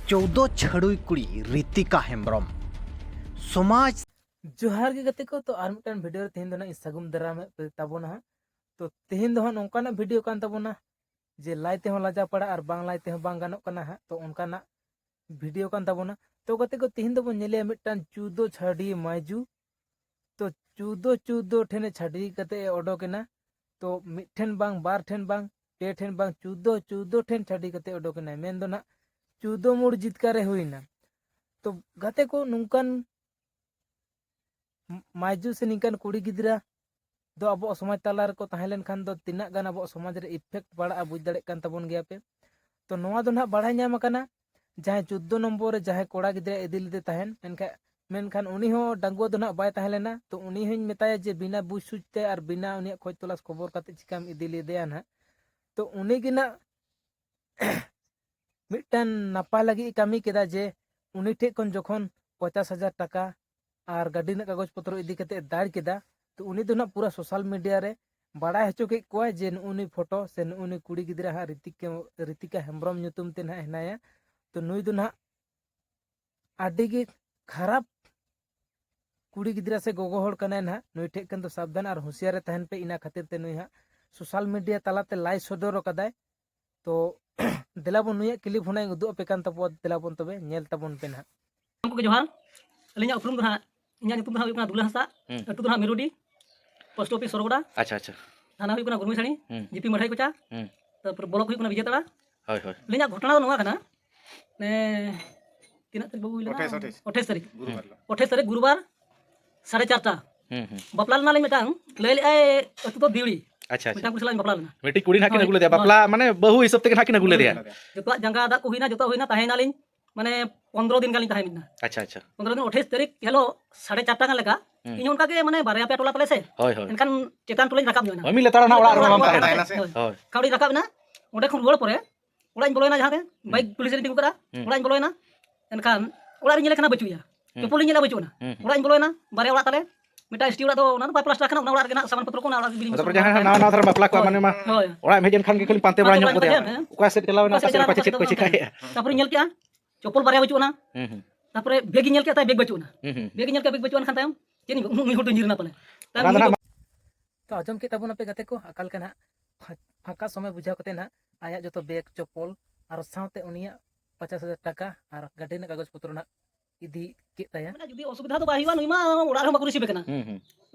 14 छड़ुई कुड़ी रीतिका हेम्ब्रम समाज जोहार गे गते को तो आर मिटन वीडियो रे तेहेन दो ना सगुम दराम ताबोना तो तेहेन दो नोंकाना वीडियो कान ताबोना जे लाइते हो लाजा पड़ा और बांग लाइते हो बांग गानोक कना हा तो उनकाना वीडियो कान ताबोना तो गते को तेहेन दो बन नेले मिटन 14 छड़ी माइजू तो 14 ठेने छड़ी कते ओडोकेना तो मिठेन बांग बार ठेन बांग पे ठेन बांग 14 ठेन छड़ी कते ओडोकेना मेन दो ना 14 मुड़ जितकारे हुईना तो गते को नुंकान माइजू से निकान कुड़ी गिद्रा दो अब समाज तालार को तहलेन खान दो तिना गान अब समाज रे इफेक्ट पड़ा बुझ दड़े कान तबन गया पे तो नोआ दो ना बाढ़ा ᱧᱟᱢ ᱠᱟᱱᱟ जहां 14 नंबर रे जहां कोड़ा गिद्रा इदी लेदे तहन मेनखान उनी हो डांगुआ दो ना बाय तहलेना तो उनी हन मेताया जे बिना बुझ सुझते और बिना उनी खोज तलाश खबर काते चिकाम इदी लेदेया ना तो उनी गिना मिटन नापा लगी कामी केदा जे उनी ठे कोन जखन 50,000 टाका और गाड़ी ना कागज पत्र इदी कते दाड़ केदा तो उनी दो ना पूरा सोशल मीडिया रे बड़ा हचो के कोय जे उनी फोटो से उनी कुड़ी गिद्रा हा रीतिका हेम्ब्रम nyutum ते ना हेनाया तो नुई दो ना आडी गे खराब कुड़ी गिद्रा से गोगो होड़ कना ना नुई ठे कन तो सावधान और होशियार रे तहन पे इना खातिर ते नुई हा सोशल मीडिया तालाते लाइव सदर कदाय तो दिलाबन नुई क्लिप होना उदु पे कान तबो दिलाबन तबे नेल तबन पे ना को जोहार अलिया उपरुम दो ना इन्या nyutum दो ना दुला हसा अटु दो ना मेरुडी पोस्ट ऑफिस सरगोड़ा अच्छा अच्छा थाना हुई गुरमी साणी जीपी मढ़ाई कोचा तापर ब्लॉक हुई विजेताड़ा होय होय अलिया घटना दो नोआ कना ने तीना तारीख बाबू हिला 28 तारीख गुरुवार 4:30 बापला ना ले मिटांग ले ले अतु तो दिवड़ी अच्छा मिटांग कुसला बापला ना बेटी कुड़ी ना किन अगुले दिया बापला माने बहु हिसाब ते ना किन अगुले दिया जतो जंगा दा को हुईना जतो हुईना ताहेना लिन माने 15 दिन गालिन ताहेमिना अच्छा अच्छा 15 दिन 28 तारीख हेलो 4:30 का लेका इन उनका के माने बारया पे टोला तले से होय होय एनखान चेतान टोला रकाब जोना ओय मिले तारा ना ओड़ा रे बाम ताहेना होय कावड़ी रकाब ना ओडे खुन रोड परे ओड़ा बोलोयना जहां बाइक पुलिस रे तिंगु करा ओड़ा बोलोयना एनखान ओड़ा रे नेले खाना बचुया तो पुलिस नेला बचुना ओड़ा बोलोयना बारया ओड़ा तले मिटा स्टी ओड़ा दो ना पाइप प्लास्टर खाना ओड़ा रे ना सामान पत्र को ना ओड़ा बिलिंग तापर जहां ना ना धर बापला को माने मा ओड़ा मेजन खान के खाली पांते बड़ा ᱧᱚᱜ को दिया ओका से चलाव ना पासे पाचे चेक को चिकाय तापर नेल के चप्पल बारया बचुना तापर बेग नेल के ता बेग बचुना बेग नेल के बेग बचुना खान तायम चेनी मुई होटो निरना तले तो आजम के तबना पे गते को अकाल कना फाका समय बुझाव कते ना आया जो तो बेग चप्पल और साथे उनिया 50,000 टाका और गाड़ी ना कागज पत्र ना इदी के ताया माने जदी असुविधा तो बाहिवा नुइमा ओड़ा रे बाकु रिसीव कना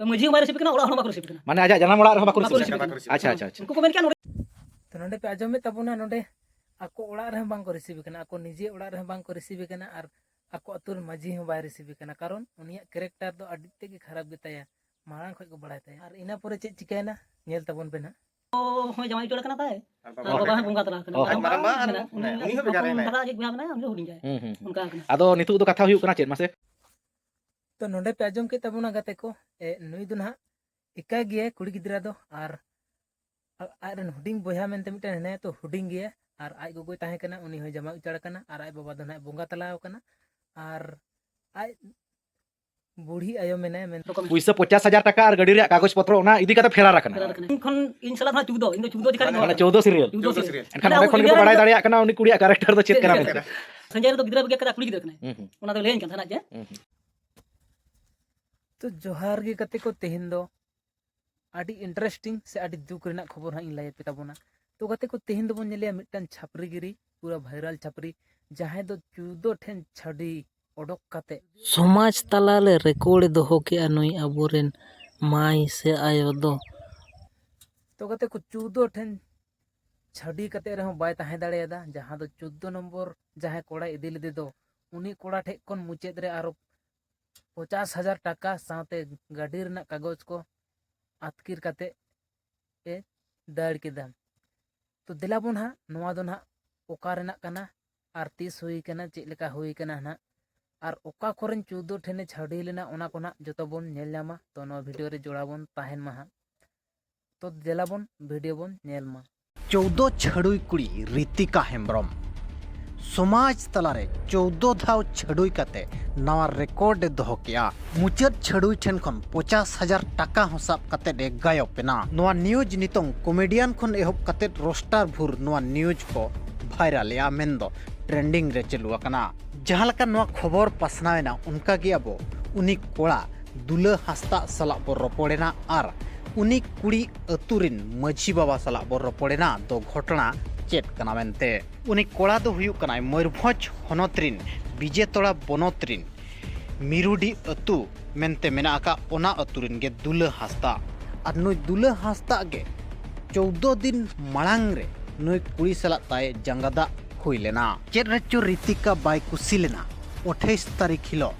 मजी मारे रिसीव कना ओड़ा रे बाकु रिसीव कना माने आजा जन्म ओड़ा रे बाकु रिसीव अच्छा अच्छा अच्छा उनको मेन क्या तो नोंडे पे आजम में तबना नोंडे आको ओड़ा रे बांग को रिसीव कना आको निजे ओड़ा रे बांग को रिसीव कना और आको अतुर मजी हो बाय रिसीव कना कारण उनिया कैरेक्टर दो अडिते के खराब गेताया मारांग खय को बड़ाय ताया और इना परे चे चिकायना नेल तबन पे ना होय जमाई टोला कना ताय बाबा है बुंगा तला कना मारamba उनी हो बेगारे ना दादा एक बिहा बनाया हम हुडिं जाय उनका आदो नितु दो कथा हुयु कना चेत मासे तो नोंडे पे आजम के तबना गते को नुई दो ना इका गिए कुड़ी गिद्रा दो और आरन हुडिंग बोया मेनते मिटन हेने तो हुडिंग गिए और आय गोगोय ताहे कना उनी होय जमा उचाड़ कना और आय बाबा दो ना बुंगा तलाव कना और आय बूढ़ी आयो मेने मेन पैसा 50,000 टाका और गाड़ी रे कागज पत्र ओना इदी कते फेरा रखना खन इन साला था 14 इन 14 दिखाई माने 14 सीरियल एनखान ओरे खन के बड़ाय दाड़िया कना उनी कुड़िया कैरेक्टर दो चेत कना मेन संजय तो गिद्रा बगे करा कुड़ी गिद्रा कना ओना तो लेन कन थाना जे तो जोहार गे कते को तेहिन दो आडी इंटरेस्टिंग से आडी दुख रेना खबर हां इन लाय पे ताबोना तो गते को तेहिन दो बन नेलिया मिटन छापरीगिरी पूरा वायरल छापरी जहां दो 14 ठेन छड़ी ओडक काते समाज तालाले रेकॉर्ड दोहो के अनुई अबोरेन माई से आयो दो तो गते को 14 ठेन छड़ी कते रहो बाय ताहे दाड़ेदा जहां दो 14 नंबर जहां कोड़ा इदी लेदे दो उनी कोड़ा ठे कोन मुचेद रे आरो 50,000 टाका साथे गाड़ी रना कागज को आतकिर काते ए दाड़ केदा तो दिलाबन हा नोआ दो ना ओका रेना कना आर तीस हुई कना चे लेका हुई कना ना और ओका कोरेन 14 ठेने छाड़ी लेना ओना कोना जतो बोन नेल न्यामा तो नो वीडियो रे जोड़ाबन ताहेन मा तो दिलाबन वीडियो बोन नेल मा 14 छड़ुई कुड़ी रीतिका हेम्ब्रम समाज तलारे 14 धाव छड़ुई कते नवा रिकॉर्ड दोहो किया मुचाद छड़ुई ठेन खन 50,000 टाका हसाब कते दे गायो पेना नवा न्यूज नितों कॉमेडियन खन एहब कते रोस्टार भुर नवा न्यूज को भाइराल या मेंदो ट्रेंडिंग रे चलुआ कना जहां लका नवा खबर पासनावेना उनका गे अब उनी कोड़ा दुला हास्ता सला बो रपोड़ेना और उनी कुड़ी अतुरिन मझी बाबा सला बो रपोड़ेना दो घटना चेत कना मेनते उनी कोड़ा दो हुयु कना मयूरभंज हनोतरिन विजेतोड़ा बनोतरिन मिरुडी अतु मेनते मेना का ओना अतुरिन गे दुला हास्ता और नुई दुला हास्ता गे 14 दिन मांग रे नुई कुड़ी सला ताए जंगादा हुई लेना चेत रेचो रीतिका बाय कुसी लेना 28 तारीख हिलो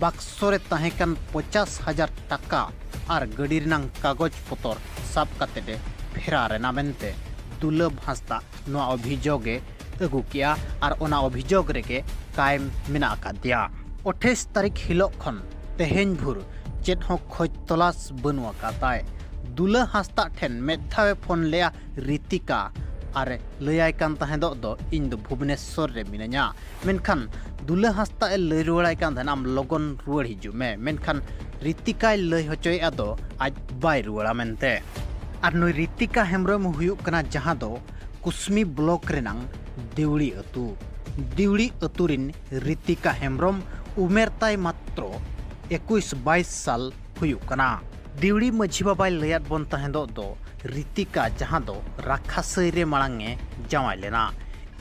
बाक्सोरे ताहेकन 50,000 टाका और गड़ी रिनांग कागज पतर साब काते फेरा रेना मेनते दुलभ हांसदा नोआ अभियोगे अगु किया और ओना अभियोग रेगे कायम मेना आकादिया 28 तारीख हिलो खन तेहेन भुर चेत हो खोज तलाश बनुआ काताय दुला हांसदा ठेन मेधावे फोन लेया रीतिका और लयाय कान ताहेदो दो इन दो भुवनेश्वर रे मिनाया मेनखान दुला हांसदा ए लय रुवाड़ाय कान थाना आम लगन रुवाड़ हिजु मे मेनखान रीतिकाय लय होचोय आदो आज बाय रुवाड़ा मेनते और नुई रीतिका हेम्ब्रम हुयुक कना जहां दो कुसमी ब्लॉक रेनांग देवड़ी अतुरिन रीतिका हेम्ब्रम उमेर ताय मात्र 21-22 साल हुयुक कना देवड़ी मझी बाबाय लयात बन ताहेदो दो रीतिका जहां दो राखासई रे मांगे जावाय लेना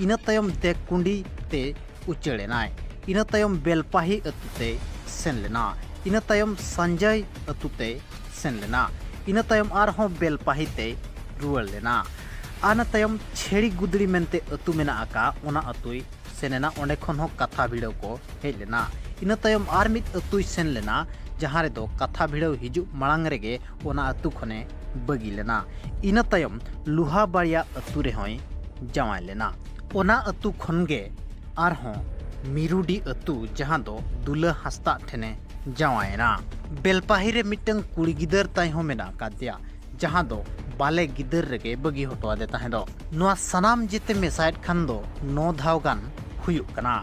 इना तायम देकुंडी ते उचेड़ेनाय इना तायम बेलपाही अतुते सेन लेना इना तायम संजय अतुते सेन लेना इना तायम आरहों बेलपाही ते रुवाड़ लेना आना तायम छेड़ी गुदड़ी मेनते अतु मेना आका ओना अतुई सेनेना ओंडे खन हो कथा भिड़ो को हेज लेना इना तायम आर मिद अतुई सेन लेना जहां रे दो कथा भिड़ो हिजु मांग रेगे ओना अतु खने बगी लेना इना तायम लुहा बाड़िया अतु रे होय जावाय लेना ओना अतु खनगे आरहों मिरुडी अतु जहां दो दुला हांसदा ठेने जावायना बेलपाही रे मिटंग कुड़ी गिदर ताय हो मेना कादिया जहां दो बाले गिदर रेगे बगी हटवा दे ताहेदो नोआ सनाम जेते मेसाइड खान दो 9 धाव गान हुयुक कना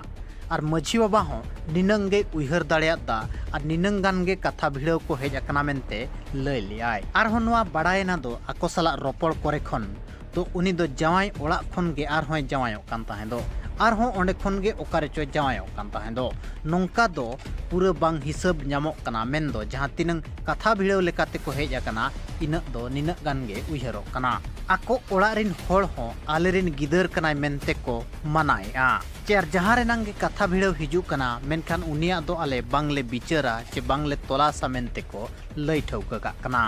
और मझी बाबा हो निनंगे उइहर दाड़ेयादा और निनंगान गे कथा भिड़ो को हेज अकना मेनते लय लियाय आर हो नोआ बाड़ायना दो आको साला रोपड़ करे खन तो उनी दो जावाय ओड़ा खन गे आर होय जावायो कान ताहेदो आर हो ओंडे खन गे ओकारे चो जावायो कान ताहेदो नोंका दो पूरा बांग हिसाब नामो कना मेन दो जहां तिनंग कथा भिड़ो लेकाते को हेज अकना इना दो निना गान गे उइहरो कना आको ओड़ा रिन होड़ हो आले रिन गिदर कनाय मेनते को मनाया चेर जहां रे नंगे कथा भिड़ो हिजु कना मेनखान उनिया दो आले बांगले बिचारा चे बांगले तोलासा मेनते को लय ठौका कना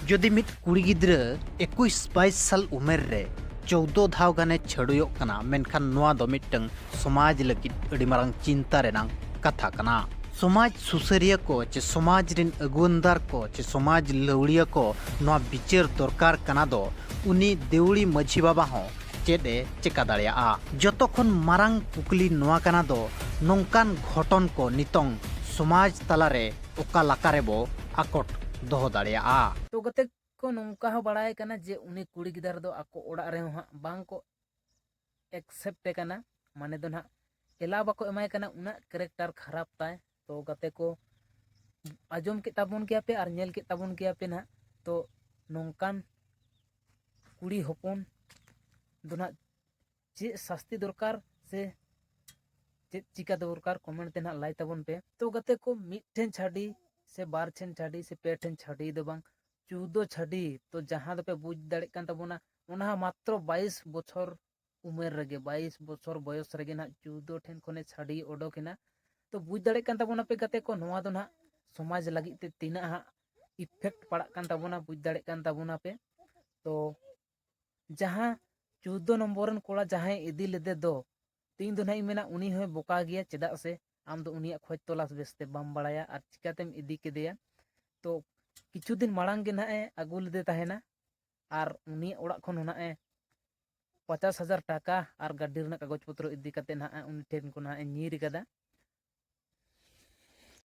जदि मिट कुड़ी गिद्रा 21-22 साल उमेर रे 14 धाव गाने छड़ुयो कना मेनखान नोआ दो मिटंग समाज लगित अड़ी मारंग चिंता रेनांग कथा कना समाज सुसरिया को चे समाज रिन अगुनदार को चे समाज लवड़िया को नोआ बिचार दरकार कना दो उनी देवड़ी मझी बाबा हो चेदे चेका दाड़िया जतोखन मारांग कुकली नोआ कना दो नोंकान घटन को नितोंग समाज तलारे ओका लाकारे बो आकोट दोहो दाड़िया तो गते को नोंका हो बड़ाय कना जे उनी कुड़ी गिदार दो आको ओड़ा रे हा बांग को एक्सेप्ट कना माने दो ना एला बाको एमाय कना उना कैरेक्टर खराब ताय तो गते को आजम के ताबुन किया पे और नेल के ताबुन किया पे ना तो नोंकान कुड़ी होपन दोना चे शास्ति दरकार से चे चिका दरकार कमेंट ते ना लाई ताबुन पे तो गते को मिठेन छाड़ी से 12 ठेन छाड़ी से 5 ठेन छाड़ी दो बांग 14 छाड़ी तो जहां दो पे बुझ दाड़े कान ताबुना उना मात्र 22 बछर उमेर रगे 22 बछर बयस रगे ना 14 ठेन खने छाड़ी ओडोकेना तो बुझ दाड़े कान ताबुना पे गते को नोआ दो ना समाज लगी ते तिना इफेक्ट पड़ा कान ताबुना बुझ दाड़े कान ताबुना पे तो जहां 14 नंबरन कोड़ा जहां इदी लेदे दो तीन दो नहीं मेना उनी होय बोका गया चेदा से आम दो उनिया खोज तलाश बेसते बम बड़ाया और चिकातेम इदी केदेया तो किछु दिन मांग गे ना आगु लेदे ताहेना और उनी ओड़ा खन होना 50,000 टाका और गाड़ी रना कागज पत्र इदी कते ना उनी ठेन को ना नीर कदा